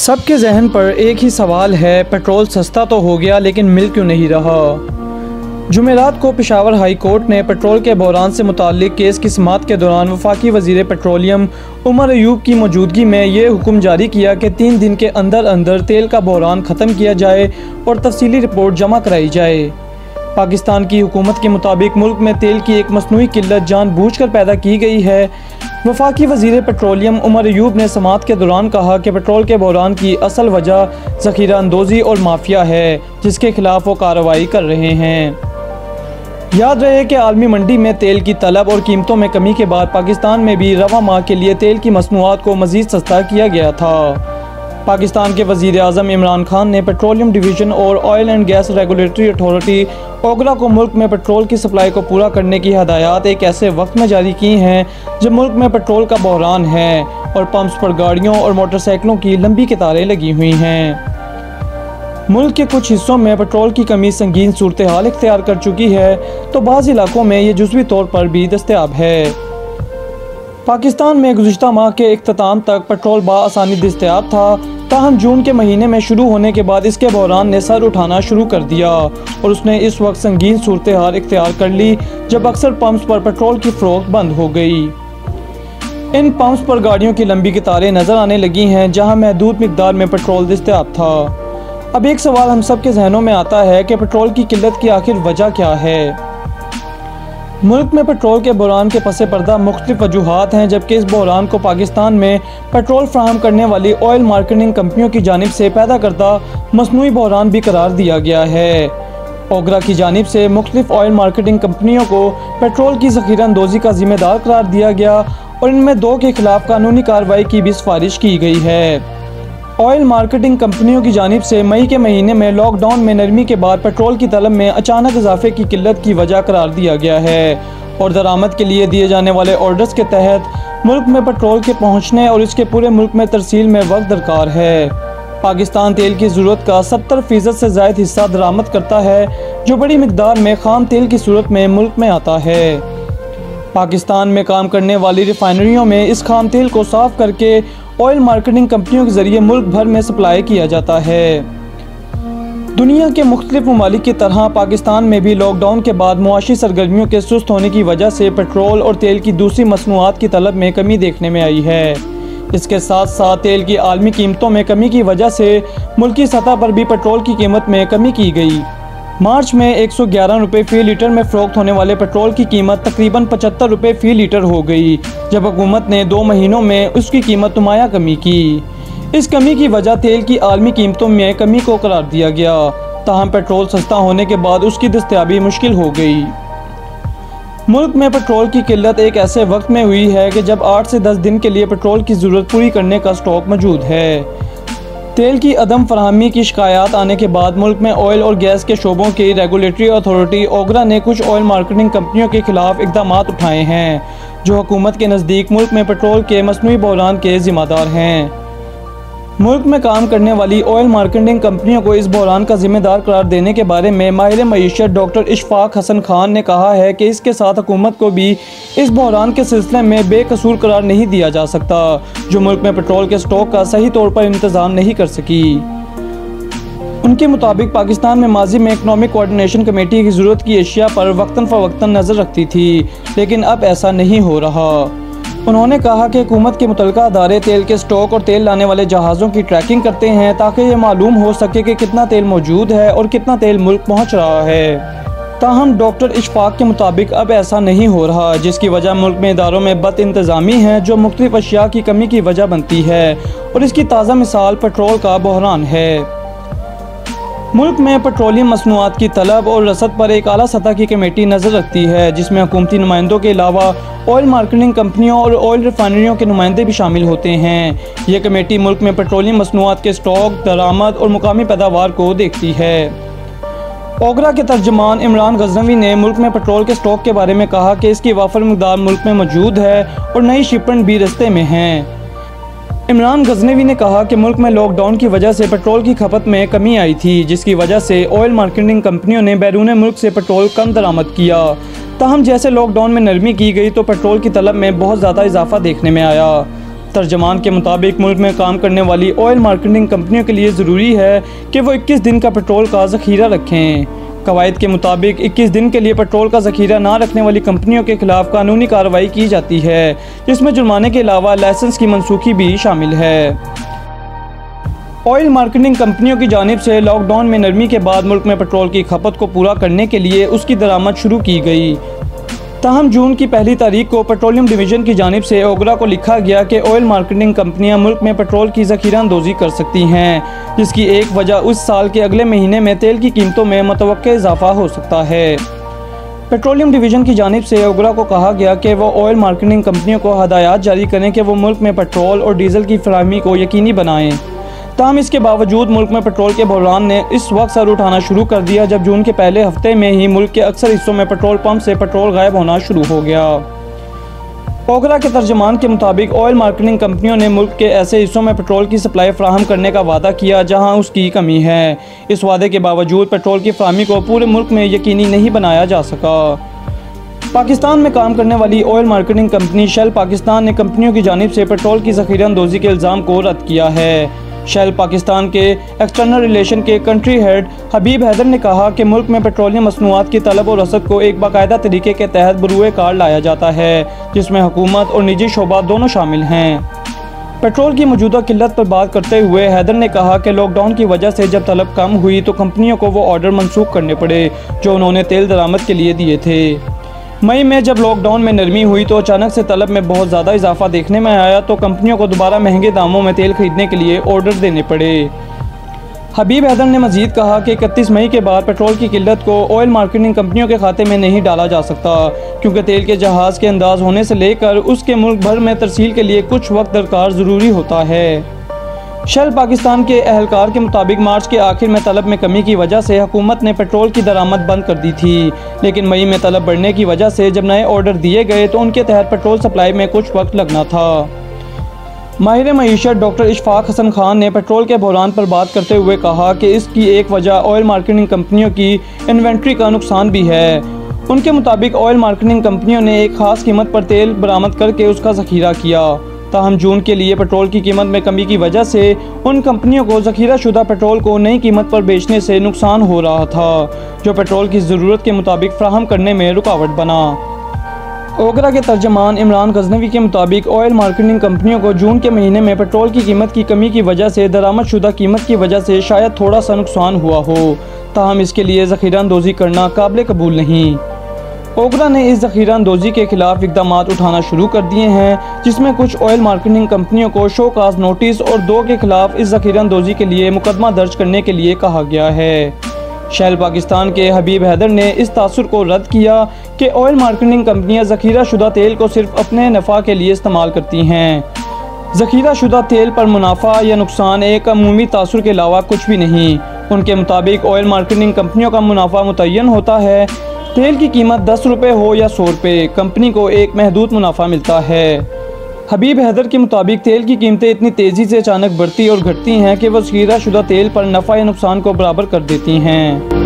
सबके जहन पर एक ही सवाल है, पेट्रोल सस्ता तो हो गया लेकिन मिल क्यों नहीं रहा। जुमेरात को पेशावर हाई कोर्ट ने पेट्रोल के बहरान से मुताल्लिक केस की समाअत के दौरान वफाकी वज़ीर पेट्रोलियम उमर अयूब की मौजूदगी में ये हुक्म जारी किया कि 3 दिन के अंदर अंदर तेल का बहरान ख़त्म किया जाए और तफसीली रिपोर्ट जमा कराई जाए। पाकिस्तान की हुकूमत के मुताबिक मुल्क में तेल की एक मसनूई किल्लत जानबूझकर पैदा की गई है। वफाकी वज़ीर पेट्रोलियम उमर अयूब ने समाअत के दौरान कहा कि पेट्रोल के बहरान की असल वजह ज़ख़ीरा अंदोज़ी और माफिया है, जिसके खिलाफ वो कार्रवाई कर रहे हैं। याद रहे कि आलमी मंडी में तेल की तलब और कीमतों में कमी के बाद पाकिस्तान में भी रवा माह के लिए तेल की मसनूआत को मज़ीद सस्ता किया गया था। पाकिस्तान के वज़ीर आज़म इमरान खान ने पेट्रोलियम डिवीज़न और oil and gas regulatory authority OGRA को मुल्क में पेट्रोल की सप्लाई को पूरा करने की हदायत एक ऐसे वक्त में जारी की हैं जब मुल्क में पेट्रोल का बहरान है और पंप्स पर गाड़ियों और मोटरसाइकिलों की लंबी कतारें लगी हुई हैं। मुल्क के कुछ हिस्सों में पेट्रोल की कमी संगीन सूरत हाल इख्तियार कर चुकी है तो बाज़ इलाकों में ये जुज़वी तौर पर भी दस्तयाब है। पाकिस्तान में गुज़िश्ता माह के इख्तिताम तक पेट्रोल बाआसानी दस्तयाब था, ताहम जून के महीने में शुरू होने के बाद इसके बहरान ने सर उठाना शुरू कर दिया और उसने इस वक्त संगीन सूरत हाल इख्तियार कर ली जब अक्सर पंप्स पर पेट्रोल की फ़रोख्त बंद हो गई। इन पंप्स पर गाड़ियों की लंबी कतारें नज़र आने लगी हैं जहां महदूद मिकदार में पेट्रोल दस्तयाब था। अब एक सवाल हम सब के जहनों में आता है कि पेट्रोल की किल्लत की आखिर वजह क्या है। मुल्क में पेट्रोल के बहरान के पसे पर्दा मुख्तलिफ वजूहात हैं, जबकि इस बहरान को पाकिस्तान में पेट्रोल फराहम करने वाली ऑयल मार्केटिंग कंपनियों की जानिब से पैदा करदा मसनूई बहरान भी करार दिया गया है। ओगरा की जानिब से मुख्तलिफ ऑयल मार्केटिंग कंपनियों को पेट्रोल की ज़ख़ीरा अंदोज़ी का जिम्मेदार करार दिया गया और इनमें 2 के खिलाफ कानूनी कार्रवाई की भी सिफारिश की गई है। ऑयल मार्केटिंग कंपनियों की जानिब से मई के महीने में लॉकडाउन में नरमी के बाद पेट्रोल की तलब में अचानक इजाफे की किल्लत की वजह करार दिया गया है और दरामद के लिए दिए जाने वाले ऑर्डर्स के तहत मुल्क में पेट्रोल के पहुंचने और इसके पूरे मुल्क में तरसील में वक्त दरकार है। पाकिस्तान तेल की ज़रूरत का 70% से ज़ायद हिस्सा दरामद करता है, जो बड़ी मिकदार में खाम तेल की सूरत में मुल्क में आता है। पाकिस्तान में काम करने वाली रिफाइनरियों में इस खाम तेल को साफ करके ऑयल मार्केटिंग कंपनियों के जरिए मुल्क भर में सप्लाई किया जाता है। दुनिया के मुख्तलिफ ममालिक की तरह पाकिस्तान में भी लॉकडाउन के बाद मुआशी सरगर्मियों के सुस्त होने की वजह से पेट्रोल और तेल की दूसरी मसनूआत की तलब में कमी देखने में आई है। इसके साथ साथ तेल की आलमी कीमतों में कमी की वजह से मुल्की सतह पर भी पेट्रोल की कीमत में कमी की गई। मार्च में 111 रुपये फ़ी लीटर में फ़रोख्त होने वाले पेट्रोल की कीमत तकरीबन 75 रुपये फ़ी लीटर हो गई, जब हुकूमत ने 2 महीनों में उसकी कीमत नुमाया कमी की। इस कमी की वजह तेल की आलमी कीमतों में कमी को करार दिया गया, ताहम पेट्रोल सस्ता होने के बाद उसकी दस्तयाबी मुश्किल हो गई। मुल्क में पेट्रोल की किल्लत एक ऐसे वक्त में हुई है कि जब 8 से 10 दिन के लिए पेट्रोल की ज़रूरत पूरी करने का स्टॉक मौजूद है। तेल की अदम फराहमी की शिकायत आने के बाद मुल्क में ऑयल और गैस के शोबों की रेगुलेटरी अथॉरिटी ओगरा ने कुछ ऑयल मार्केटिंग कंपनियों के खिलाफ इक़दाम उठाए हैं, जो हुकूमत के नज़दीक मुल्क में पेट्रोल के मसनूई बहरान के ज़िम्मेदार हैं। मुल्क में काम करने वाली ऑयल मार्केटिंग कंपनियों को इस बहरान का जिम्मेदार करार देने के बारे में माहिर मईशत डॉक्टर इशफाक हसन खान ने कहा है कि इसके साथ हुकूमत को भी इस बहरान के सिलसिले में बेकसूर करार नहीं दिया जा सकता, जो मुल्क में पेट्रोल के स्टॉक का सही तौर पर इंतज़ाम नहीं कर सकी। उनके मुताबिक पाकिस्तान में माजी में इकनॉमिक कोऑर्डिनेशन कमेटी की ज़रूरत की अशिया पर वक्तन फ़वक्तन नज़र रखती थी, लेकिन अब ऐसा नहीं हो रहा। उन्होंने कहा कि हुकूमत के मुतल्लिका अदारे तेल के स्टॉक और तेल लाने वाले जहाज़ों की ट्रैकिंग करते हैं ताकि ये मालूम हो सके कि कितना तेल मौजूद है और कितना तेल मुल्क पहुंच रहा है। ताहम डॉक्टर इशफाक के मुताबिक अब ऐसा नहीं हो रहा, जिसकी वजह मुल्क में इदारों में बद इंतज़ामी है, जो मुख्तलिफ अशिया की कमी की वजह बनती है और इसकी ताज़ा मिसाल पेट्रोल का बहरान है। मुल्क में पेट्रोलियम मसनूआत की तलब और रसद पर एक आला सतह की कमेटी नज़र रखती है, जिसमें हुकूमती नुमाइंदों के अलावा ऑयल मार्केटिंग कंपनियों और ऑयल रिफाइनरियों के नुमाइंदे भी शामिल होते हैं। यह कमेटी मुल्क में पेट्रोलियम मसनूआत के स्टॉक, दरामद और मुकामी पैदावार को देखती है। ओगरा के तर्जमान इमरान गजनवी ने मुल्क में पेट्रोल के स्टॉक के बारे में कहा कि इसकी वाफर मकदार मुल्क में मौजूद है और नई शिपमेंट भी रस्ते में हैं। इमरान गजनवी ने कहा कि मुल्क में लॉकडाउन की वजह से पेट्रोल की खपत में कमी आई थी, जिसकी वजह से ऑयल मार्केटिंग कंपनियों ने बैरून मुल्क से पेट्रोल कम दरामद किया। ताहम जैसे लॉकडाउन में नरमी की गई तो पेट्रोल की तलब में बहुत ज़्यादा इजाफा देखने में आया। तर्जमान के मुताबिक मुल्क में काम करने वाली ऑयल मार्केटिंग कंपनियों के लिए ज़रूरी है कि वो 21 दिन का पेट्रोल का ज़ख़ीरा रखें। कवायद के मुताबिक 21 दिन के लिए पेट्रोल का ज़ख़ीरा ना रखने वाली कंपनियों के खिलाफ कानूनी कार्रवाई की जाती है, जिसमें जुर्माने के अलावा लाइसेंस की मनसूखी भी शामिल है। ऑयल मार्केटिंग कंपनियों की जानिब से लॉकडाउन में नरमी के बाद मुल्क में पेट्रोल की खपत को पूरा करने के लिए उसकी दरामद शुरू की गई। ताहम जून की पहली तारीख को पेट्रोलियम डिवीज़न की जानिब से ओगरा को लिखा गया कि ऑयल मार्केटिंग कंपनियां मुल्क में पेट्रोल की ज़ख़ीरा अंदोज़ी कर सकती हैं, जिसकी एक वजह उस साल के अगले महीने में तेल की कीमतों में मुतवक्के इजाफा हो सकता है। पेट्रोलियम डिवीज़न की जानिब से ओगरा को कहा गया कि वो ऑयल मार्केटिंग कंपनियों को हदायत जारी करें कि वो मुल्क में पेट्रोल और डीज़ल की फराहमी को यकीनी बनाएँ। ताहम इसके बावजूद मुल्क में पेट्रोल के बहरान ने इस वक्त सर उठाना शुरू कर दिया जब जून के पहले हफ्ते में ही मुल्क के अक्सर हिस्सों में पेट्रोल पंप से पेट्रोल गायब होना शुरू हो गया। ओगरा के तर्जमान के मुताबिक ऑयल मार्केटिंग कंपनियों ने मुल्क के ऐसे हिस्सों में पेट्रोल की सप्लाई फराहम करने का वादा किया जहां उसकी कमी है। इस वादे के बावजूद पेट्रोल की फराहमी को पूरे मुल्क में यकीनी नहीं बनाया जा सका। पाकिस्तान में काम करने वाली oil marketing company Shell Pakistan ने कंपनियों की जानिब से पेट्रोल की ज़ख़ीरा अंदोज़ी के इल्ज़ाम को रद्द किया है। शेल पाकिस्तान के एक्सटर्नल रिलेशन के कंट्री हेड हबीब हैदर ने कहा कि मुल्क में पेट्रोलियम मसनूआत की तलब और रसद को एक बाकायदा तरीके के तहत बरूए कार लाया जाता है, जिसमें हुकूमत और निजी शोबा दोनों शामिल हैं। पेट्रोल की मौजूदा किल्लत पर बात करते हुए हैदर ने कहा कि लॉकडाउन की वजह से जब तलब कम हुई तो कंपनियों को वो ऑर्डर मनसूख करने पड़े जो उन्होंने तेल दरामद के लिए दिए थे। मई में जब लॉकडाउन में नरमी हुई तो अचानक से तलब में बहुत ज़्यादा इजाफा देखने में आया तो कंपनियों को दोबारा महंगे दामों में तेल खरीदने के लिए ऑर्डर देने पड़े। हबीब हैदर ने मजीद कहा कि 31 मई के बाद पेट्रोल की किल्लत को ऑयल मार्केटिंग कंपनियों के खाते में नहीं डाला जा सकता, क्योंकि तेल के जहाज़ के अंदाज होने से लेकर उसके मुल्क भर में तरसील के लिए कुछ वक्त दरकार ज़रूरी होता है। शेल पाकिस्तान के अहलकार के मुताबिक मार्च के आखिर में तलब में कमी की वजह से हुकूमत ने पेट्रोल की दरामद बंद कर दी थी, लेकिन मई में तलब बढ़ने की वजह से जब नए ऑर्डर दिए गए तो उनके तहत पेट्रोल सप्लाई में कुछ वक्त लगना था। माहिर मईशत डॉक्टर इशफाक हसन खान ने पेट्रोल के बहरान पर बात करते हुए कहा कि इसकी एक वजह ऑयल मार्केटिंग कंपनियों की इन्वेंट्री का नुकसान भी है। उनके मुताबिक ऑयल मार्केटिंग कंपनियों ने एक ख़ास कीमत पर तेल बरामद करके उसका ज़ख़ीरा किया। ताहम जून के लिए पेट्रोल की कीमत में कमी की वजह से उन कंपनियों को ज़ख़ीरा शुदा पेट्रोल को नई कीमत पर बेचने से नुकसान हो रहा था, जो पेट्रोल की ज़रूरत के मुताबिक फ्राहम करने में रुकावट बना। ओगरा के तर्जमान इमरान गजनवी के मुताबिक ऑयल मार्केटिंग कंपनियों को जून के महीने में पेट्रोल की कीमत की कमी की वजह से दरामद शुदा कीमत की वजह से शायद थोड़ा सा नुकसान हुआ हो, ताहम इसके लिए ज़ख़ीरा अंदोज़ी करना काबिल कबूल नहीं। ओगरा ने इस ज़ख़ीरा अंदोज़ी के खिलाफ इक़दाम उठाना शुरू कर दिए हैं, जिसमें कुछ ऑयल मार्केटिंग कंपनियों को शो काज नोटिस और 2 के खिलाफ इस ज़ख़ीरा अंदोज़ी के लिए मुकदमा दर्ज करने के लिए कहा गया है। शेल पाकिस्तान के हबीब हैदर ने इस तासुर को रद्द किया कि ऑयल मार्केटिंग कंपनियां ज़ख़ीरा शुदा तेल को सिर्फ अपने नफ़ा के लिए इस्तेमाल करती हैं। ज़ख़ीरा शुदा तेल पर मुनाफा या नुकसान एक अमूमी तासुर के अलावा कुछ भी नहीं। उनके मुताबिक ऑयल मार्केटिंग कंपनियों का मुनाफा मुतय्यन होता है। तेल की कीमत 10 रुपये हो या 100 रुपये, कंपनी को एक महदूद मुनाफा मिलता है। हबीब हैदर के मुताबिक तेल की कीमतें इतनी तेज़ी से अचानक बढ़ती और घटती हैं कि वह ज़ख़ीरा शुदा तेल पर नफ़ा या नुकसान को बराबर कर देती हैं।